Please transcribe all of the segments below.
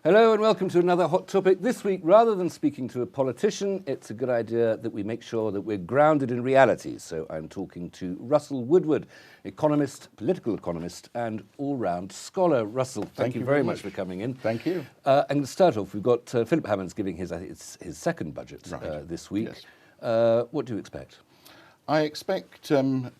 Hello and welcome to another Hot Topic. This week, rather than speaking to a politician, it's a good idea that we make sure that we're grounded in reality. So I'm talking to Russell Woodward, economist, political economist, and all-round scholar. Russell, thank you very much for coming in. Thank you. And to start off, we've got Philip Hammond's giving his second budget this week. Yes. What do you expect? I expect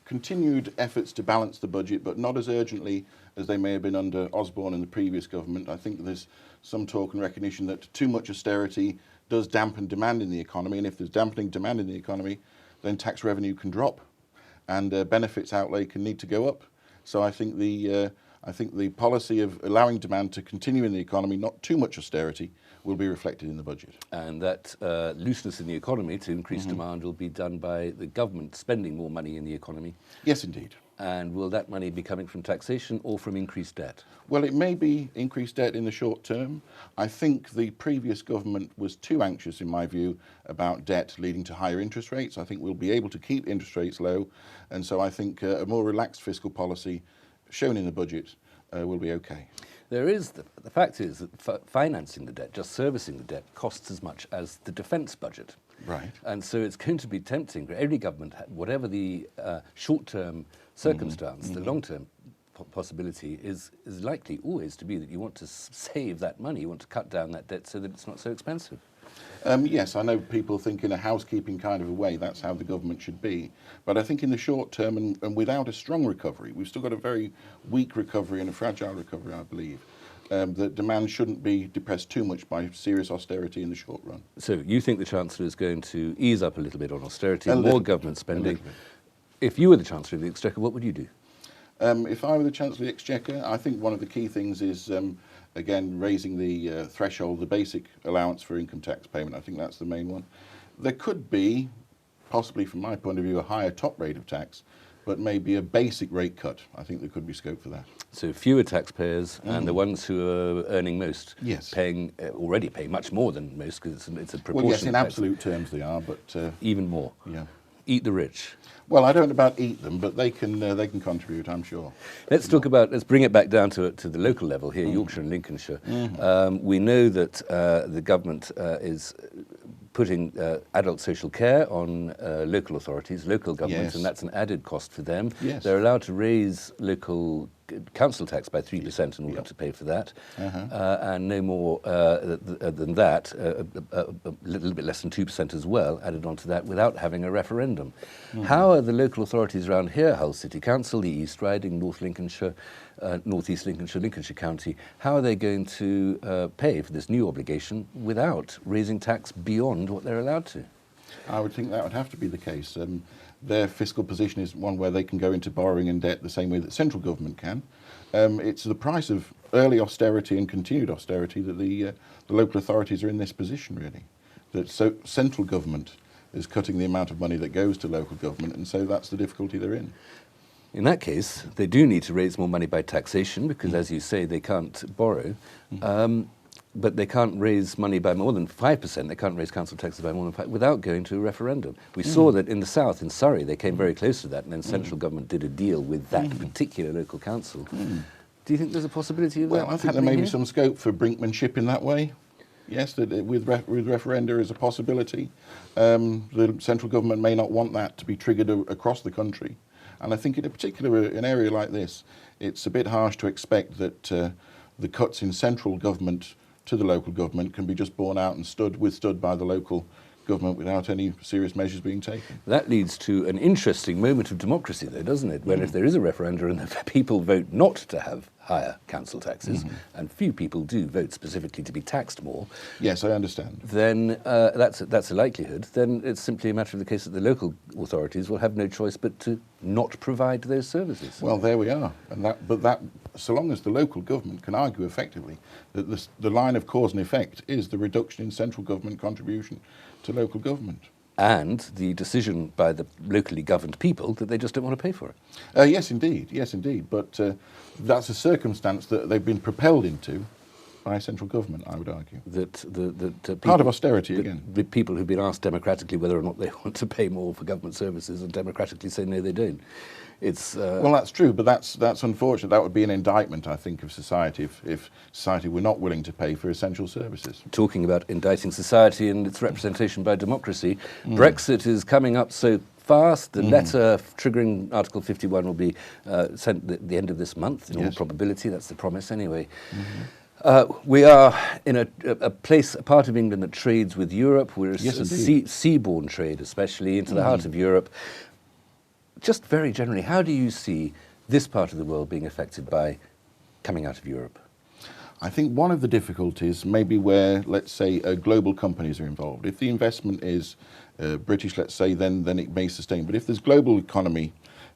continued efforts to balance the budget, but not as urgently as they may have been under Osborne and the previous government. I think there's some talk and recognition that too much austerity does dampen demand in the economy, and if there's dampening demand in the economy, then tax revenue can drop, and benefits outlay can need to go up. So I think the policy of allowing demand to continue in the economy, not too much austerity, will be reflected in the budget. And that looseness in the economy to increase demand will be done by the government spending more money in the economy? Yes, indeed. And will that money be coming from taxation or from increased debt? Well, it may be increased debt in the short term. I think the previous government was too anxious, in my view, about debt leading to higher interest rates. I think we'll be able to keep interest rates low, and so I think a more relaxed fiscal policy shown in the budget will be okay. There is, the fact is that financing the debt, just servicing the debt, costs as much as the defence budget. Right. And so it's going to be tempting for every government, whatever the short-term circumstance, the long-term possibility is likely always to be that you want to save that money, you want to cut down that debt so that it's not so expensive. Yes, I know people think in a housekeeping kind of a way that's how the government should be. But I think in the short term and without a strong recovery, we've still got a very weak recovery and a fragile recovery, I believe. That demand shouldn't be depressed too much by serious austerity in the short run. So you think the Chancellor is going to ease up a little bit on austerity, more government spending. If you were the Chancellor of the Exchequer, what would you do? If I were the Chancellor of the Exchequer, I think one of the key things is, again, raising the threshold, the basic allowance for income tax payment. I think that's the main one. There could be, possibly from my point of view, a higher top rate of tax, but maybe a basic rate cut. I think there could be scope for that. So fewer taxpayers and the ones who are earning most, yes, already pay much more than most because it's a proportion. Well, yes, in absolute terms they are, but even more. Yeah. Eat the rich. Well, I don't know about eat them, but they can contribute, I'm sure. Let's bring it back down to the local level here, Yorkshire and Lincolnshire. We know that the government is putting adult social care on local authorities, local governments, and that's an added cost for them. Yes. They're allowed to raise local council tax by 3% in order to pay for that, and no more than that, a little bit less than 2% as well, added onto that without having a referendum. How are the local authorities around here, Hull City Council, the East Riding, North Lincolnshire, North East Lincolnshire, Lincolnshire County, how are they going to pay for this new obligation without raising tax beyond what they're allowed to? I would think that would have to be the case. Their fiscal position is one where they can go into borrowing and debt the same way that central government can. It's the price of early austerity and continued austerity that the local authorities are in this position, really. That so central government is cutting the amount of money that goes to local government, and so that's the difficulty they're in. In that case, they do need to raise more money by taxation because, as you say, they can't borrow. But they can't raise money by more than 5%. They can't raise council taxes by more than 5% without going to a referendum. We saw that in the south, in Surrey, they came very close to that, and then central government did a deal with that particular local council. Do you think there's a possibility of that? Well, I think there may be some scope for brinkmanship in that way. Yes, that with referenda is a possibility. The central government may not want that to be triggered across the country. And I think in particular, an area like this, it's a bit harsh to expect that the cuts in central government to the local government can be just borne out and withstood by the local government without any serious measures being taken. That leads to an interesting moment of democracy, though, doesn't it? When if there is a referendum and the people vote not to have higher council taxes, and few people do vote specifically to be taxed more. Yes, I understand. Then that's a likelihood. Then it's simply a matter of the case that the local authorities will have no choice but to not provide those services. Well, there we are. But so long as the local government can argue effectively that the line of cause and effect is the reduction in central government contribution to local government. And the decision by the locally governed people that they just don't want to pay for it. Yes, indeed. But that's a circumstance that they've been propelled into by central government, I would argue. Part of austerity, again. The people who've been asked democratically whether or not they want to pay more for government services and democratically say no, they don't. It's well, that's true, but that's unfortunate. That would be an indictment, I think, of society if society were not willing to pay for essential services. talking about indicting society and its representation by democracy. Brexit is coming up so fast. The letter triggering Article 51 will be sent at the end of this month, in all probability. That's the promise anyway. We are in a place, a part of England that trades with Europe. We're a seaborne trade, especially into the heart of Europe. Just very generally, how do you see this part of the world being affected by coming out of Europe? I think one of the difficulties may be where, let's say, global companies are involved. If the investment is British, let's say, then it may sustain. But if there's global economy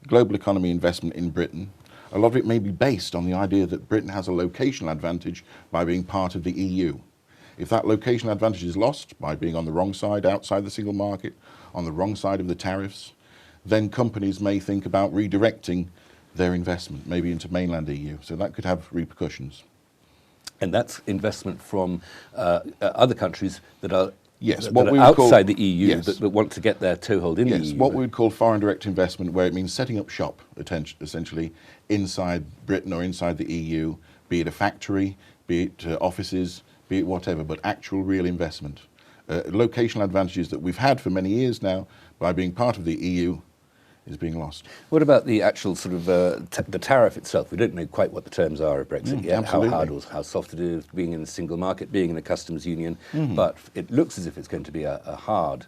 investment in Britain, a lot of it may be based on the idea that Britain has a locational advantage by being part of the EU. If that locational advantage is lost by being on the wrong side, outside the single market, on the wrong side of the tariffs, then companies may think about redirecting their investment, maybe into mainland EU. So that could have repercussions. And that's investment from other countries that are, Yes, that are outside the EU, but want to get their toehold in the EU. Yes, what we would call foreign direct investment, where it means setting up shop, essentially, inside Britain or inside the EU, be it a factory, be it offices, be it whatever, but actual real investment. Locational advantages that we've had for many years now by being part of the EU is being lost. What about the actual sort of the tariff itself? We don't know quite what the terms are of Brexit yet, how hard or how soft it is, being in a single market, being in a customs union, but it looks as if it's going to be a hard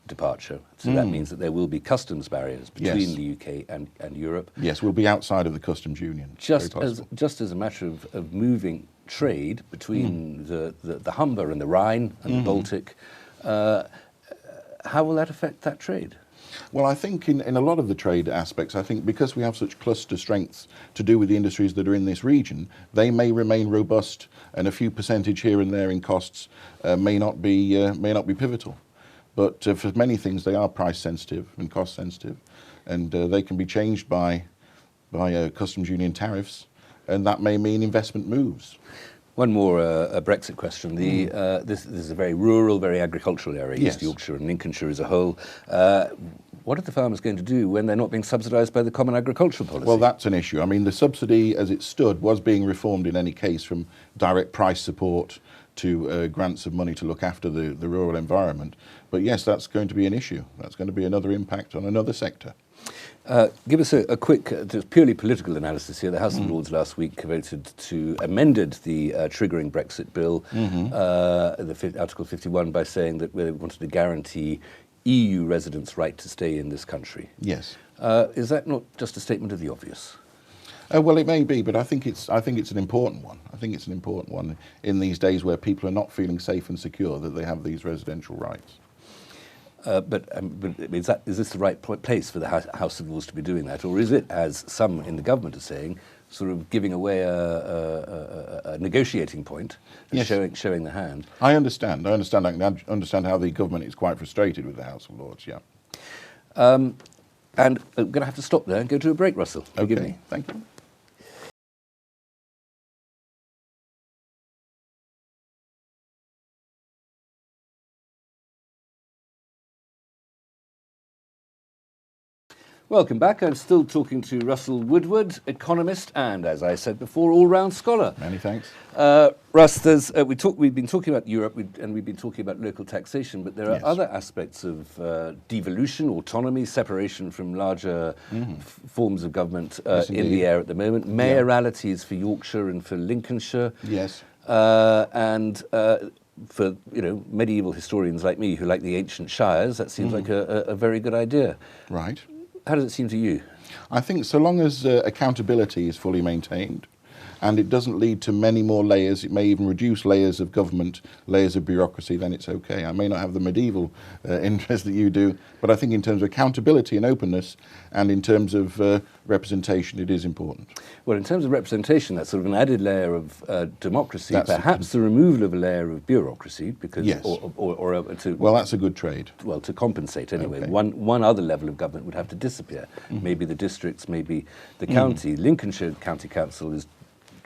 departure. So that means that there will be customs barriers between the UK and Europe. Yes, we'll be outside of the customs union. Just as a matter of moving trade between the Humber and the Rhine and the Baltic, how will that affect that trade? Well, I think in a lot of the trade aspects, I think because we have such cluster strengths to do with the industries that are in this region, they may remain robust, and a few percentage here and there in costs may not be pivotal. But for many things, they are price sensitive and cost sensitive, and they can be changed by customs union tariffs, and that may mean investment moves. One more Brexit question. This is a very rural, very agricultural area, East Yorkshire and Lincolnshire as a whole. What are the farmers going to do when they're not being subsidised by the Common Agricultural Policy? Well, that's an issue. I mean, the subsidy as it stood was being reformed in any case from direct price support to grants of money to look after the rural environment. But yes, that's going to be an issue. That's going to be another impact on another sector. Give us a quick, just purely political analysis here. The House of Lords last week amended the triggering Brexit bill, Article 51, by saying that they wanted to guarantee EU residents' right to stay in this country. Yes. Is that not just a statement of the obvious? Well, it may be, but I think it's an important one. I think it's an important one in these days where people are not feeling safe and secure that they have these residential rights. But is this the right place for the House of Lords to be doing that, or is it, as some in the government are saying, sort of giving away a negotiating point, and showing the hand? I understand. I understand how the government is quite frustrated with the House of Lords. Yeah. And I'm going to have to stop there and go to a break, Russell. Forgive me. Thank you. Welcome back. I'm still talking to Russell Woodward, economist and, as I said before, all-round scholar. Many thanks. Russ, we've been talking about Europe and we've been talking about local taxation, but there are other aspects of devolution, autonomy, separation from larger forms of government in the air at the moment. Mayoralities for Yorkshire and for Lincolnshire. Yes. And for medieval historians like me who like the ancient shires, that seems like a very good idea. Right. How does it seem to you? I think so long as accountability is fully maintained and it doesn't lead to many more layers, it may even reduce layers of government, layers of bureaucracy, then it's okay. I may not have the medieval interest that you do, but I think in terms of accountability and openness and in terms of representation, it is important. Well, in terms of representation, that's sort of an added layer of democracy, perhaps the removal of a layer of bureaucracy, because well, that's a good trade. Well, to compensate anyway. Okay. One other level of government would have to disappear. Maybe the districts, maybe the county. Lincolnshire County Council is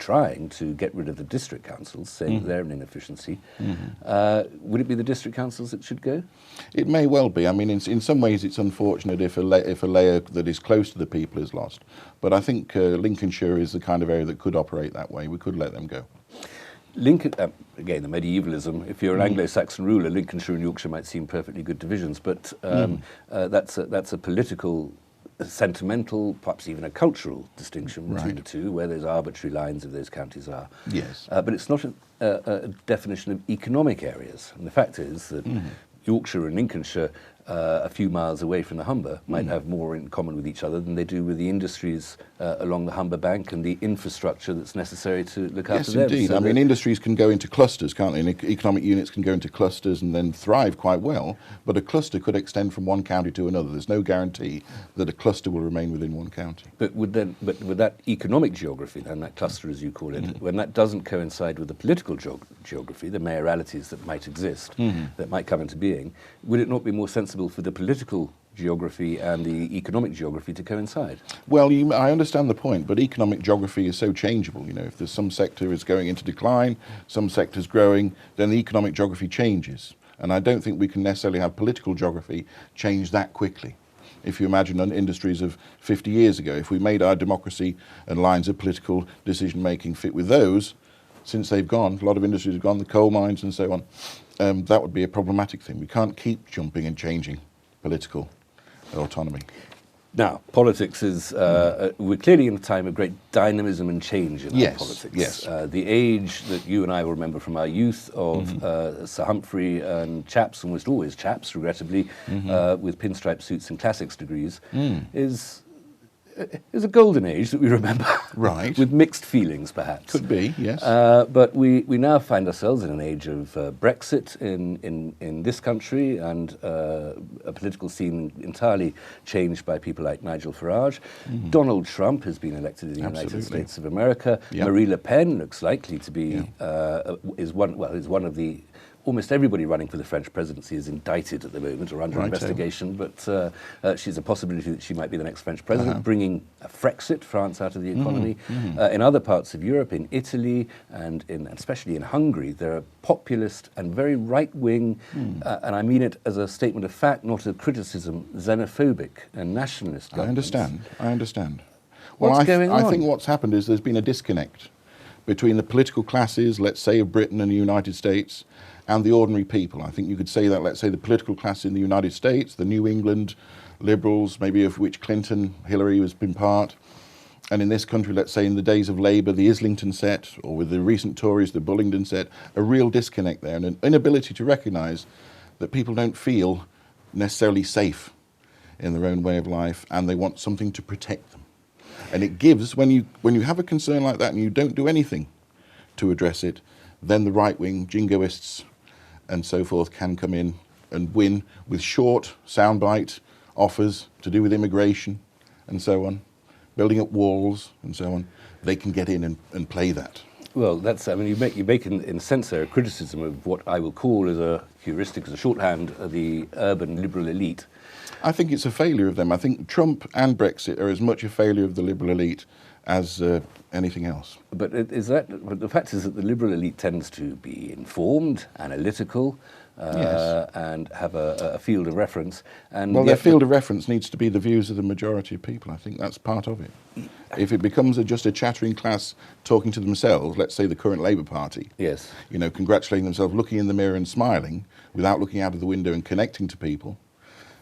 trying to get rid of the district councils, saying that they're an inefficiency. Would it be the district councils that should go? It may well be. I mean, in some ways it's unfortunate if a layer that is close to the people is lost. But I think Lincolnshire is the kind of area that could operate that way. We could let them go. Lincoln, again, the medievalism, if you're an Anglo-Saxon ruler, Lincolnshire and Yorkshire might seem perfectly good divisions, but that's a political, sentimental, perhaps even a cultural distinction between the two, where there's arbitrary lines of those counties are. Yes. But it's not a definition of economic areas. And the fact is that Yorkshire and Lincolnshire, a few miles away from the Humber, might have more in common with each other than they do with the industries along the Humber bank and the infrastructure that's necessary to look after them. Yes, indeed. So I mean, industries can go into clusters, can't they? And economic units can go into clusters and then thrive quite well. But a cluster could extend from one county to another. There's no guarantee that a cluster will remain within one county. But with that economic geography, then that cluster, as you call it, when that doesn't coincide with the political geography, the mayoralities that might exist, that might come into being, would it not be more sensible for the political geography and the economic geography to coincide? Well, I understand the point, but economic geography is so changeable. You know, if there's some sector is going into decline, some sector's growing, then the economic geography changes. And I don't think we can necessarily have political geography change that quickly. If you imagine industries of 50 years ago, if we made our democracy and lines of political decision-making fit with those, since they've gone, a lot of industries have gone, the coal mines and so on, that would be a problematic thing. We can't keep jumping and changing political autonomy. Now, politics is, we're clearly in a time of great dynamism and change in our politics. Yes. The age that you and I will remember from our youth of Sir Humphrey and chaps, almost always chaps, regrettably, with pinstripe suits and classics degrees, is a golden age that we remember. Right. With mixed feelings, perhaps. Could be, yes. But we now find ourselves in an age of Brexit in this country and a political scene entirely changed by people like Nigel Farage. Donald Trump has been elected in the United States of America. Yep. Marie Le Pen looks likely to be, is one of the, almost everybody running for the French presidency is indicted at the moment or under investigation, but she's a possibility that she might be the next French president, bringing Frexit, France, out of the economy. In other parts of Europe, in Italy and especially in Hungary, there are populist and very right-wing, and I mean it as a statement of fact, not a criticism, xenophobic and nationalist governments. I understand. What's going on? I think what's happened is there's been a disconnect between the political classes, let's say, of Britain and the United States, and the ordinary people. I think you could say that, let's say, the political class in the United States, the New England liberals, maybe of which Clinton, Hillary has been part, and in this country, let's say, in the days of Labour, the Islington set, or with the recent Tories, the Bullingdon set, a real disconnect there, and an inability to recognise that people don't feel necessarily safe in their own way of life, and they want something to protect them. And it gives, when you have a concern like that and you don't do anything to address it, then the right-wing jingoists and so forth can come in and win with short soundbite offers to do with immigration and so on, building up walls and so on. They can get in and play that. Well, that's, I mean, you make in a sense there a criticism of what I will call as a heuristic, as a shorthand, the urban liberal elite. I think it's a failure of them. I think Trump and Brexit are as much a failure of the liberal elite as anything else. But but the fact is that the liberal elite tends to be informed, analytical, and have a field of reference. And well, their field of reference needs to be the views of the majority of people. I think that's part of it. If it becomes just a chattering class talking to themselves, let's say the current Labour Party, yes, you know, congratulating themselves, looking in the mirror and smiling without looking out of the window and connecting to people,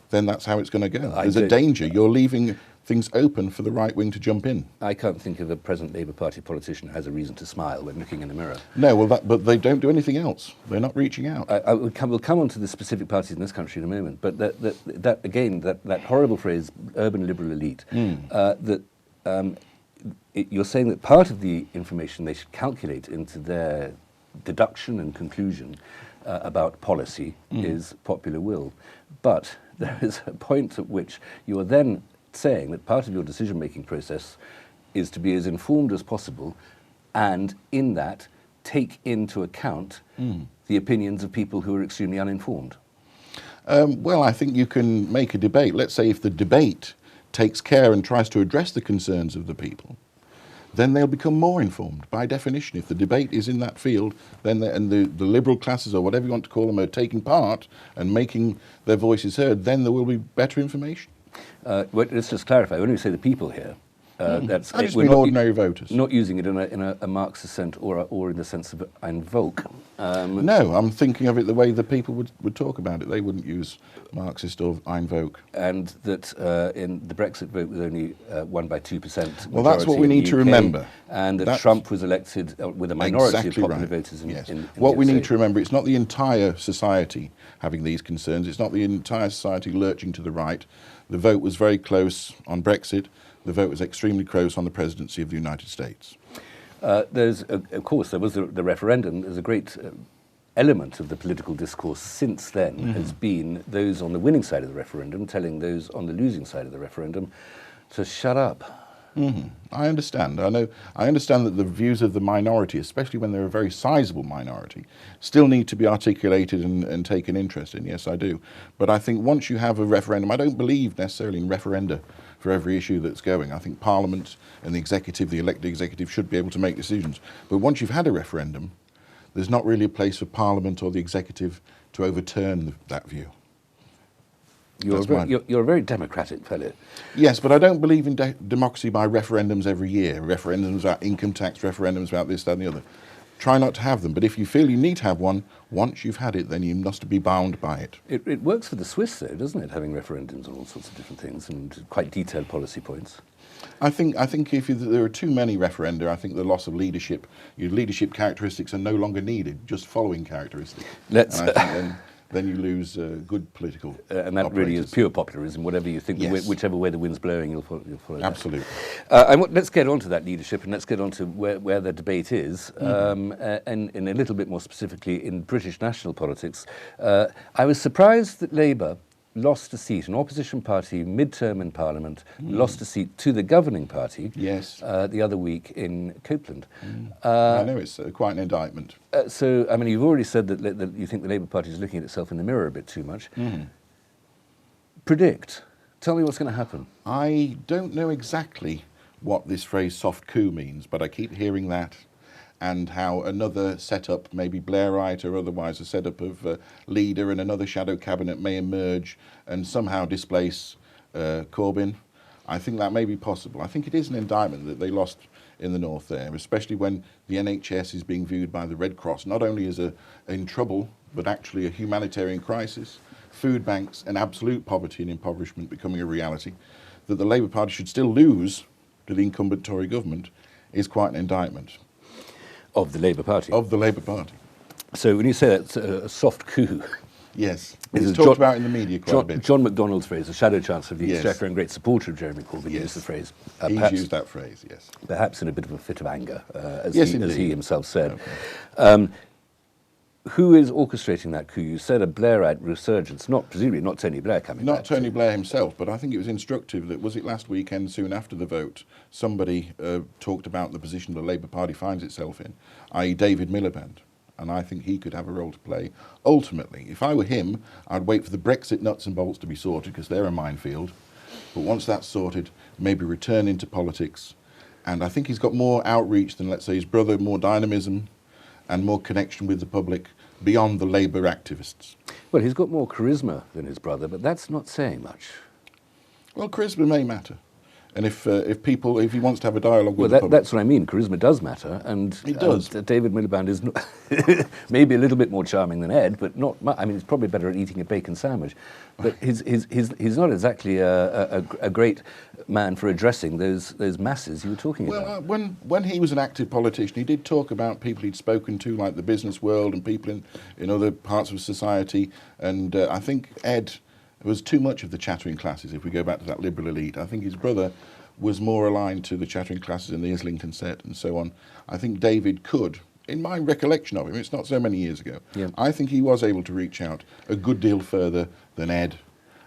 then that's how it's going to go. There's a danger. You're leaving things open for the right wing to jump in. I can't think of a present Labour Party politician who has a reason to smile when looking in the mirror. No, well, but they don't do anything else. They're not reaching out. We'll come on to the specific parties in this country in a moment, but that horrible phrase, urban liberal elite, you're saying that part of the information they should calculate into their deduction and conclusion about policy is popular will. But there is a point at which you are then saying that part of your decision-making process is to be as informed as possible and in that take into account the opinions of people who are extremely uninformed. Well, I think you can make a debate. Let's say if the debate takes care and tries to address the concerns of the people, then they'll become more informed by definition. If the debate is in that field, then the liberal classes, or whatever you want to call them, are taking part and making their voices heard, then there will be better information. Well, let's just clarify. When we say the people here, that's I just we're mean not ordinary voters. not using it in a Marxist sense or in the sense of ein Volk. No, I'm thinking of it the way the people would talk about it. They wouldn't use Marxist or ein Volk. And that in the Brexit vote was only won by 2%. Well, that's what we need to remember. And that That's Trump was elected with a minority Exactly of popular right. voters in, Yes. in What the we USA. need to remember, it's not the entire society having these concerns. It's not the entire society lurching to the right. The vote was very close on Brexit. The vote was extremely close on the presidency of the United States. Of course, there was the referendum. There's a great element of the political discourse since then has been those on the winning side of the referendum telling those on the losing side of the referendum to shut up. I understand. I understand that the views of the minority, especially when they're a very sizable minority, still need to be articulated and taken interest in. Yes, I do. But I think once you have a referendum, I don't believe necessarily in referenda for every issue that's going. I think Parliament and the executive, the elected executive, should be able to make decisions. But once you've had a referendum, there's not really a place for Parliament or the executive to overturn that view. You're a very democratic fellow. Yes, but I don't believe in democracy by referendums every year. Referendums about income tax, referendums about this, that and the other. Try not to have them, but if you feel you need to have one, once you've had it, then you must be bound by it. It works for the Swiss, though, doesn't it, having referendums on all sorts of different things and quite detailed policy points? I think if there are too many referenda, I think the loss of leadership, your leadership characteristics are no longer needed, just following characteristics. Let's And I think then you lose good political and that really is operators. pure popularism. Whatever you think, Yes. whichever way the wind's blowing, you'll follow that. Absolutely. Let's get on to that leadership, and let's get on to where the debate is, and a little bit more specifically in British national politics. I was surprised that Labour lost a seat, an opposition party, mid-term in Parliament, lost a seat to the governing party Yes. the other week in Copeland. I know it's quite an indictment. So, I mean, you've already said that you think the Labour Party is looking at itself in the mirror a bit too much. Predict. Tell me what's going to happen. I don't know exactly what this phrase soft coup means, but I keep hearing that, and how another setup, maybe Blairite or otherwise, a setup of a leader and another shadow cabinet may emerge and somehow displace Corbyn. I think that may be possible. I think it is an indictment that they lost in the north there, especially when the NHS is being viewed by the Red Cross not only as in trouble, but actually a humanitarian crisis, food banks and absolute poverty and impoverishment becoming a reality. That the Labour Party should still lose to the incumbent Tory government is quite an indictment. Of the Labour Party. Of the Labour Party. So when you say that's a soft coup, Yes. This It's is talked about in the media quite a bit. John MacDonald's phrase, the Shadow Chancellor of the Yes. Exchequer and great supporter of Jeremy Corbyn, Yes. used the phrase. He's used that phrase, yes. Perhaps in a bit of a fit of anger, as Yes, he indeed. himself said. Okay. Who is orchestrating that coup? You said a Blairite resurgence, presumably not Tony Blair coming back. Not Tony Blair himself, but I think it was instructive that, was it last weekend, soon after the vote, somebody talked about the position the Labour Party finds itself in, i.e. David Miliband. And I think he could have a role to play. Ultimately, if I were him, I'd wait for the Brexit nuts and bolts to be sorted, because they're a minefield. But once that's sorted, maybe return into politics. And I think he's got more outreach than, let's say, his brother, more dynamism and more connection with the public beyond the Labour activists. Well, he's got more charisma than his brother, but that's not saying much. Well, charisma may matter. And if he wants to have a dialogue Well, with the public. that's what I mean. Charisma does matter, and It does. David Miliband is maybe a little bit more charming than Ed, but not much. I mean, he's probably better at eating a bacon sandwich. But he's not exactly a great man for addressing those masses you were talking about. Well, when he was an active politician, he did talk about people he'd spoken to, like the business world and people in other parts of society. And I think Ed was too much of the chattering classes, if we go back to that liberal elite. I think his brother was more aligned to the chattering classes in the Islington set and so on. I think David could, in my recollection of him, it's not so many years ago, Yeah. I think he was able to reach out a good deal further than Ed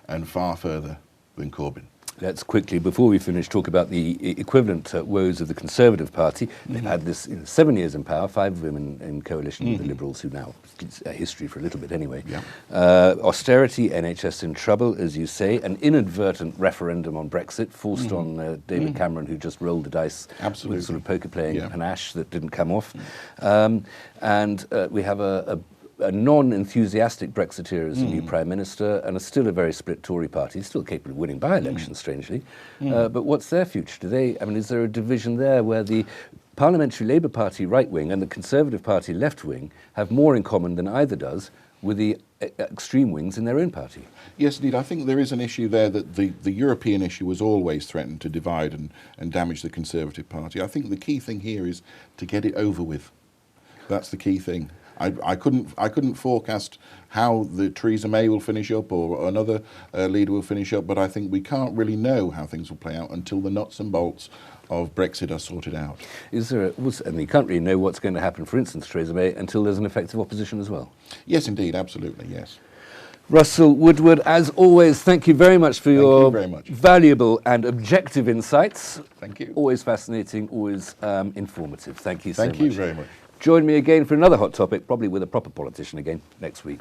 and far further than Corbyn. Let's quickly, before we finish, talk about the equivalent woes of the Conservative Party. They've had this 7 years in power, 5 women in coalition with the Liberals, who now, it's a history for a little bit anyway. Yeah. Austerity, NHS in trouble, as you say, an inadvertent referendum on Brexit forced on David Cameron, who just rolled the dice Absolutely. with sort of poker playing Yeah. panache that didn't come off. And we have a non-enthusiastic Brexiteer as a new Prime Minister, and still a very split Tory party, still capable of winning by-elections, strangely. But what's their future? Is there a division there where the Parliamentary Labour Party right-wing and the Conservative Party left-wing have more in common than either does with the extreme wings in their own party? Yes, indeed. I think there is an issue there that the European issue was always threatened to divide and damage the Conservative Party. I think the key thing here is to get it over with. That's the key thing. I couldn't forecast how the Theresa May will finish up or another leader will finish up, but I think we can't really know how things will play out until the nuts and bolts of Brexit are sorted out. And you can't really know what's going to happen, for instance, Theresa May, until there's an effective opposition as well. Yes, indeed, absolutely, yes. Russell Woodward, as always, thank you very much for your very much. valuable and objective insights. Thank you. Always fascinating, always informative. Thank you so much. Thank you very much. Join me again for another hot topic, probably with a proper politician again next week.